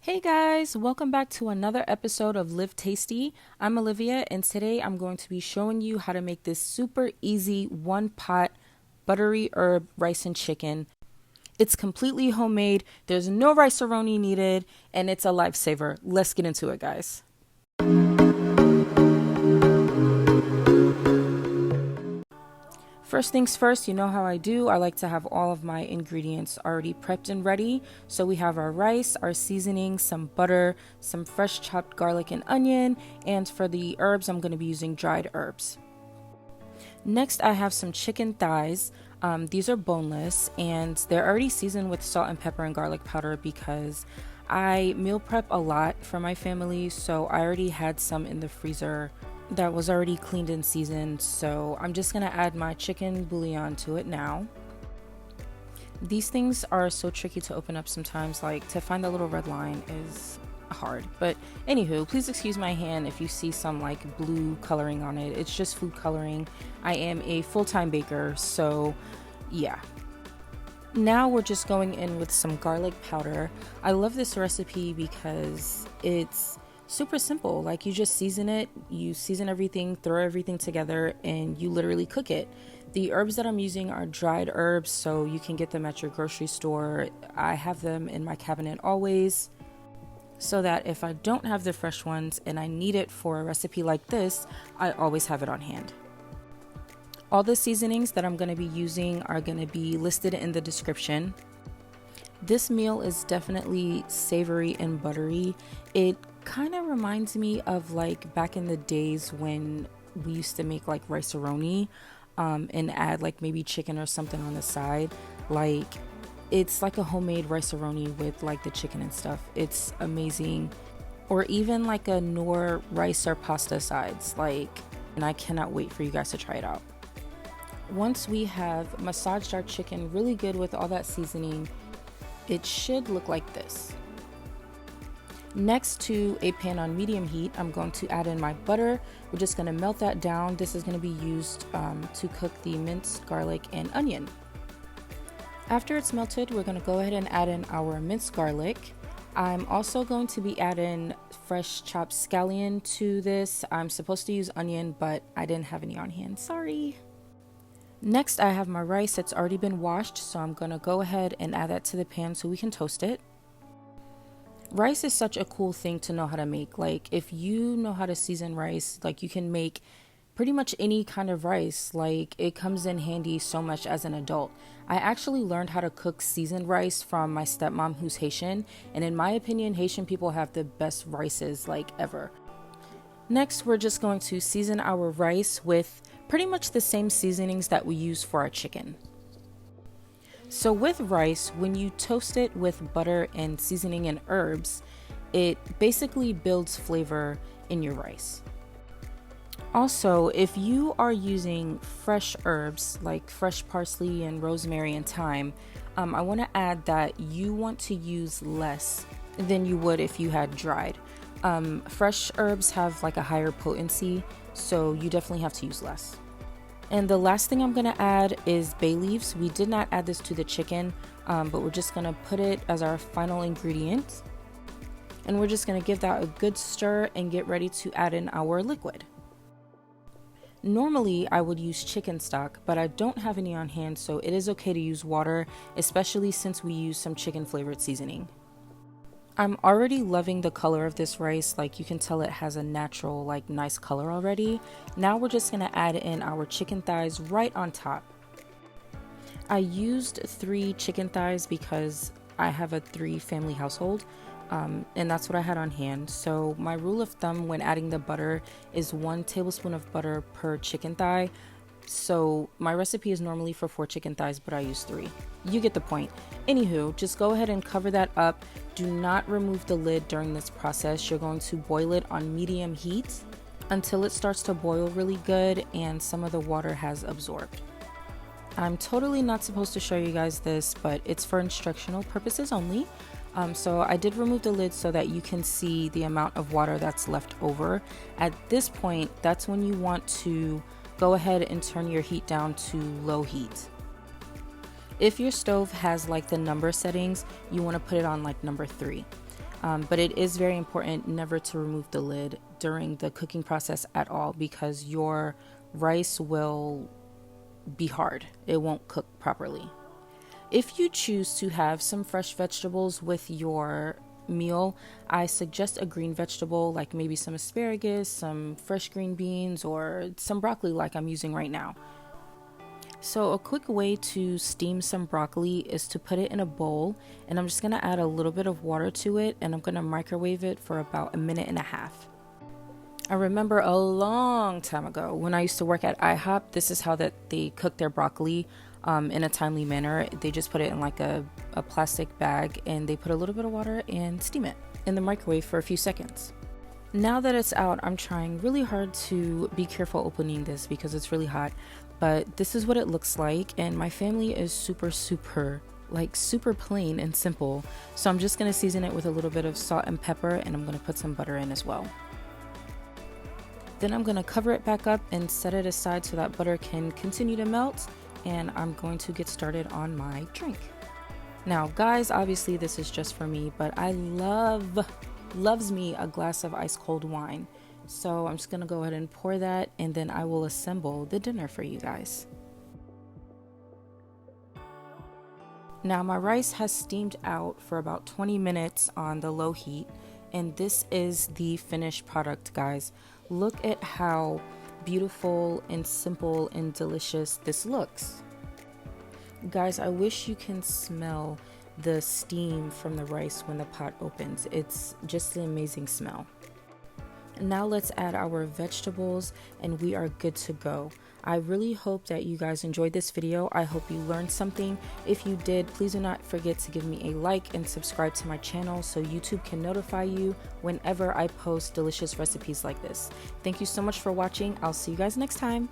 Hey guys, welcome back to another episode of Live Tasty. I'm Olivia and today I'm going to be showing you how to make this super easy one pot buttery herb rice and chicken. It's completely homemade, there's no rice-a-roni needed, and it's a lifesaver. Let's get into it, guys. First things first, you know how I do. I like to have all of my ingredients already prepped and ready. So we have our rice, our seasoning, some butter, some fresh chopped garlic and onion, and for the herbs, I'm going to be using dried herbs. Next, I have some chicken thighs. These are boneless, and they're already seasoned with salt and pepper and garlic powder because I meal prep a lot for my family, so I already had some in the freezer that was already cleaned and seasoned, so I'm just gonna add my chicken bouillon to it now. These things are so tricky to open up sometimes, like to find the little red line is hard. But anywho, please excuse my hand if you see some like blue coloring on it. It's just food coloring. I am a full-time baker, so yeah. Now we're just going in with some garlic powder. I love this recipe because it's super simple. Like, you just season it, you season everything, throw everything together, and you literally cook it. The herbs that I'm using are dried herbs, so you can get them at your grocery store. I have them in my cabinet always, so that if I don't have the fresh ones and I need it for a recipe like this, I always have it on hand. All the seasonings that I'm going to be using are going to be listed in the description. This meal is definitely savory and buttery. It kind of reminds me of like back in the days when we used to make like rice-a-roni and add like maybe chicken or something on the side. Like, it's like a homemade rice-a-roni with like the chicken and stuff. It's amazing. Or even like a Knorr rice or pasta sides, and I cannot wait for you guys to try it out. Once we have massaged our chicken really good with all that seasoning, it should look like this. Next, to a pan on medium heat, I'm going to add in my butter. We're just going to melt that down. This is going to be used to cook the minced garlic and onion. After it's melted, we're going to go ahead and add in our minced garlic. I'm also going to be adding fresh chopped scallion to this. I'm supposed to use onion, but I didn't have any on hand. Sorry. Next, I have my rice that's already been washed, so I'm going to go ahead and add that to the pan so we can toast it. Rice is such a cool thing to know how to make. Like, if you know how to season rice, like, you can make pretty much any kind of rice. Like, it comes in handy so much as an adult. I actually learned how to cook seasoned rice from my stepmom, who's Haitian, and in my opinion, Haitian people have the best rices like ever. Next, we're just going to season our rice with pretty much the same seasonings that we use for our chicken. So with rice, when you toast it with butter and seasoning and herbs, it basically builds flavor in your rice. Also, if you are using fresh herbs like fresh parsley and rosemary and thyme, I want to add that you want to use less than you would if you had dried. Fresh herbs have like a higher potency, so you definitely have to use less. And the last thing I'm going to add is bay leaves. We did not add this to the chicken, but we're just going to put it as our final ingredient. And we're just going to give that a good stir and get ready to add in our liquid. Normally, I would use chicken stock, but I don't have any on hand, so it is okay to use water, especially since we use some chicken flavored seasoning. I'm already loving the color of this rice. Like, you can tell it has a natural, like, nice color already. Now we're just gonna add in our chicken thighs right on top. I used 3 chicken thighs because I have a 3-family household, and that's what I had on hand. So my rule of thumb when adding the butter is 1 tablespoon of butter per chicken thigh. So my recipe is normally for 4 chicken thighs, but I use 3. You get the point. Anywho, just go ahead and cover that up. Do not remove the lid during this process. You're going to boil it on medium heat until it starts to boil really good and some of the water has absorbed. I'm totally not supposed to show you guys this, but it's for instructional purposes only. So I did remove the lid so that you can see the amount of water that's left over. At this point, that's when you want to go ahead and turn your heat down to low heat. If your stove has like the number settings, you want to put it on like number 3. But it is very important never to remove the lid during the cooking process at all, because your rice will be hard. It won't cook properly. If you choose to have some fresh vegetables with your meal, I suggest a green vegetable like maybe some asparagus, some fresh green beans, or some broccoli like I'm using right now. So a quick way to steam some broccoli is to put it in a bowl, and I'm just going to add a little bit of water to it, and I'm going to microwave it for about 1.5 minutes. I remember a long time ago when I used to work at IHOP, this is how that they cook their broccoli in a timely manner. They just put it in like a plastic bag, and they put a little bit of water and steam it in the microwave for a few seconds. Now that it's out, I'm trying really hard to be careful opening this because it's really hot, but this is what it looks like, and my family is super plain and simple. So I'm just going to season it with a little bit of salt and pepper, and I'm going to put some butter in as well. Then I'm going to cover it back up and set it aside so that butter can continue to melt, and I'm going to get started on my drink. Now guys, obviously this is just for me, but I loves me a glass of ice cold wine. So I'm just gonna go ahead and pour that, and then I will assemble the dinner for you guys. Now my rice has steamed out for about 20 minutes on the low heat, and this is the finished product, guys. Look at how beautiful and simple and delicious this looks. Guys, I wish you can smell the steam from the rice when the pot opens. It's just an amazing smell. Now let's add our vegetables, and we are good to go. I really hope that you guys enjoyed this video. I hope you learned something. If you did, please do not forget to give me a like and subscribe to my channel so YouTube can notify you whenever I post delicious recipes like this. Thank you so much for watching. I'll see you guys next time.